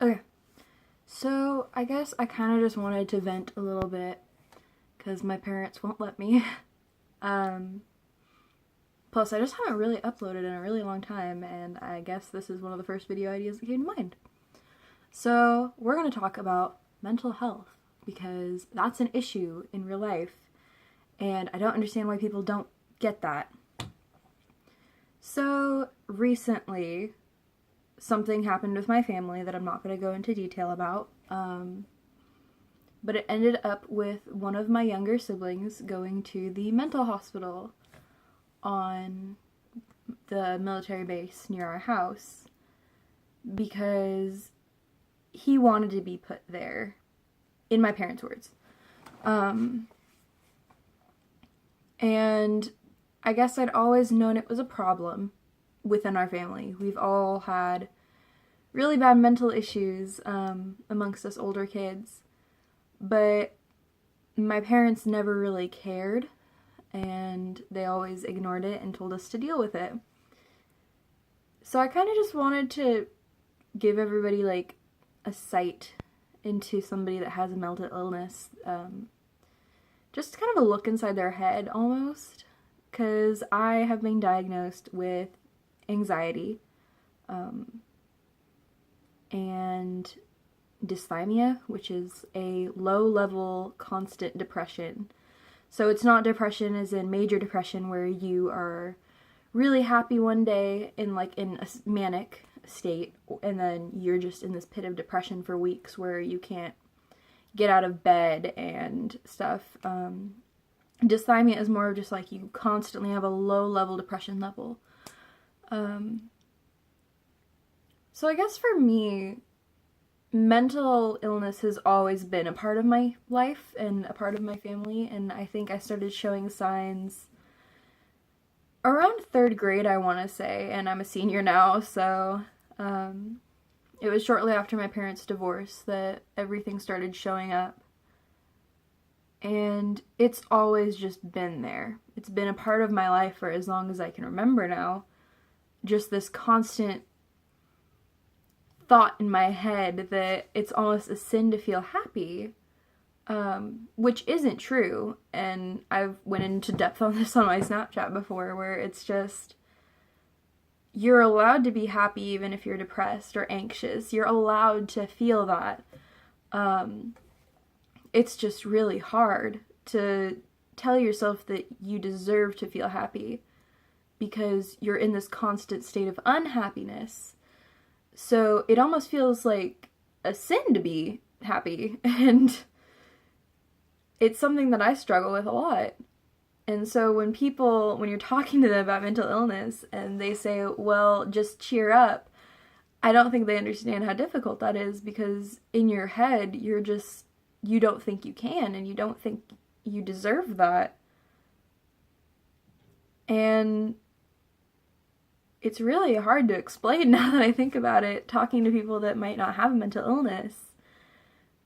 Okay, so I guess I kind of just wanted to vent a little bit because my parents won't let me. Um, Plus, I just haven't really uploaded in a really long time, and I guess this is one of the first video ideas that came to mind. So, we're going to talk about mental health because that's an issue in real life, and I don't understand why people don't get that. So, recently, something happened with my family that I'm not going to go into detail about. But it ended up with one of my younger siblings going to the mental hospital on the military base near our house because he wanted to be put there, in my parents' words. And I guess I'd always known it was a problem within our family. We've all had really bad mental issues amongst us older kids, but my parents never really cared, and they always ignored it and told us to deal with it. So I kind of just wanted to give everybody like a sight into somebody that has a mental illness, just kind of a look inside their head almost, because I have been diagnosed with anxiety and dysthymia, which is a low-level constant depression. So it's not depression as in major depression where you are really happy one day in a manic state, and then you're just in this pit of depression for weeks where you can't get out of bed and stuff. Dysthymia is more of just like you constantly have a low-level depression level. So I guess for me, mental illness has always been a part of my life and a part of my family, and I think I started showing signs around 3rd grade, I want to say, and I'm a senior now, so it was shortly after my parents' divorce that everything started showing up, and it's always just been there. It's been a part of my life for as long as I can remember now, just this constant thought in my head that it's almost a sin to feel happy, which isn't true, and I've went into depth on this on my Snapchat before, where it's just, you're allowed to be happy even if you're depressed or anxious. You're allowed to feel that. It's just really hard to tell yourself that you deserve to feel happy because you're in this constant state of unhappiness. So it almost feels like a sin to be happy, and it's something that I struggle with a lot. And so when you're talking to them about mental illness and they say, well, just cheer up, I don't think they understand how difficult that is, because in your head, you don't think you can, and you don't think you deserve that. And it's really hard to explain now that I think about it, talking to people that might not have a mental illness.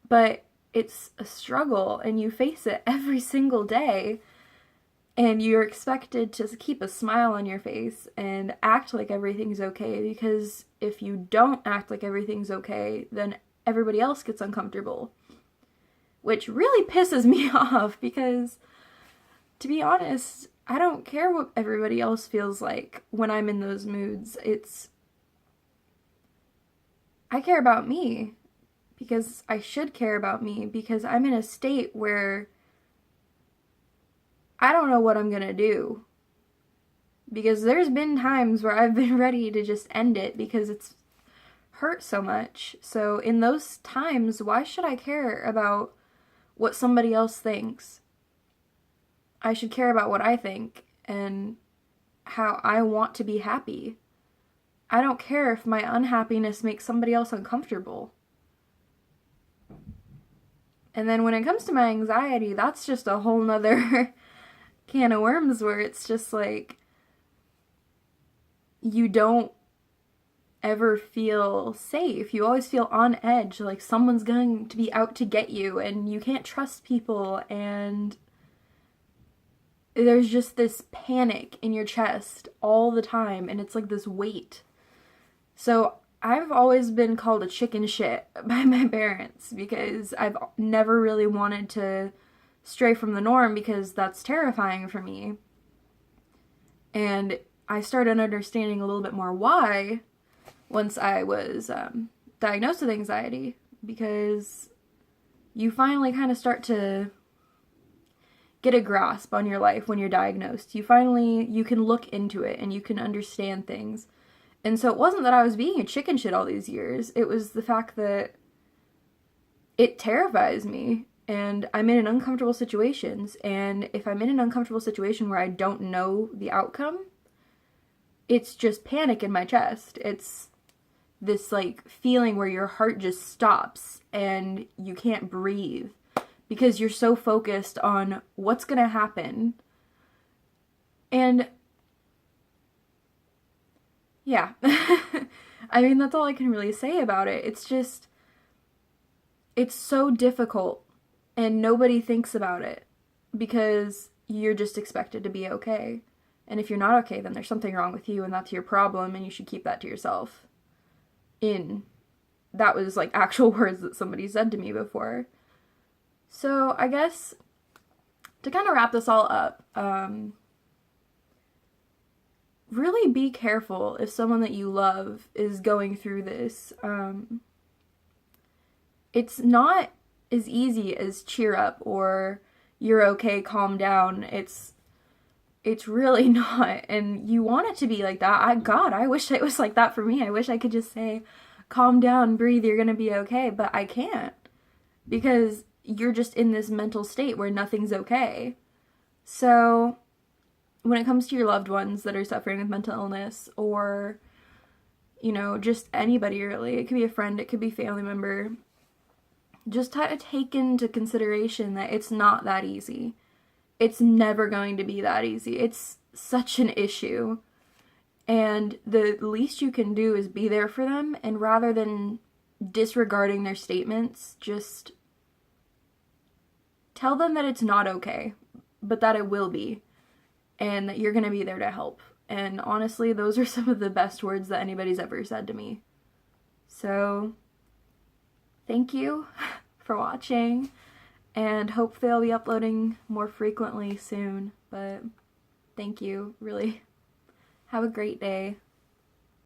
But it's a struggle, and you face it every single day, and you're expected to keep a smile on your face and act like everything's okay, because if you don't act like everything's okay, then everybody else gets uncomfortable. Which really pisses me off, because, to be honest, I don't care what everybody else feels like when I'm in those moods. I care about me, because I should care about me, because I'm in a state where I don't know what I'm gonna do. Because there's been times where I've been ready to just end it because it's hurt so much. So in those times, why should I care about what somebody else thinks? I should care about what I think and how I want to be happy. I don't care if my unhappiness makes somebody else uncomfortable. And then when it comes to my anxiety, that's just a whole nother can of worms, where it's just like, you don't ever feel safe. You always feel on edge, like someone's going to be out to get you, and you can't trust people, and there's just this panic in your chest all the time, and it's like this weight. So I've always been called a chicken shit by my parents because I've never really wanted to stray from the norm because that's terrifying for me. And I started understanding a little bit more why once I was diagnosed with anxiety, because you finally kind of start to get a grasp on your life when you're diagnosed. You can look into it and you can understand things. And so it wasn't that I was being a chicken shit all these years. It was the fact that it terrifies me and I'm in uncomfortable situations. And if I'm in an uncomfortable situation where I don't know the outcome, it's just panic in my chest. It's this like feeling where your heart just stops and you can't breathe because you're so focused on what's going to happen. And yeah, I mean, that's all I can really say about it. It's so difficult and nobody thinks about it because you're just expected to be okay. And if you're not okay, then there's something wrong with you and that's your problem and you should keep that to yourself. That was like actual words that somebody said to me before. So I guess to kind of wrap this all up, really be careful if someone that you love is going through this. It's not as easy as cheer up or you're okay, calm down. It's really not. And you want it to be like that. I wish it was like that for me. I wish I could just say, calm down, breathe, you're gonna be okay. But I can't. Because you're just in this mental state where nothing's okay. So when it comes to your loved ones that are suffering with mental illness or, just anybody really, it could be a friend, it could be a family member, just try to take into consideration that it's not that easy. It's never going to be that easy. It's such an issue. And the least you can do is be there for them, and rather than disregarding their statements, just tell them that it's not okay, but that it will be, and that you're going to be there to help. And honestly, those are some of the best words that anybody's ever said to me. So, thank you for watching, and hopefully I'll be uploading more frequently soon, but thank you, really. Have a great day.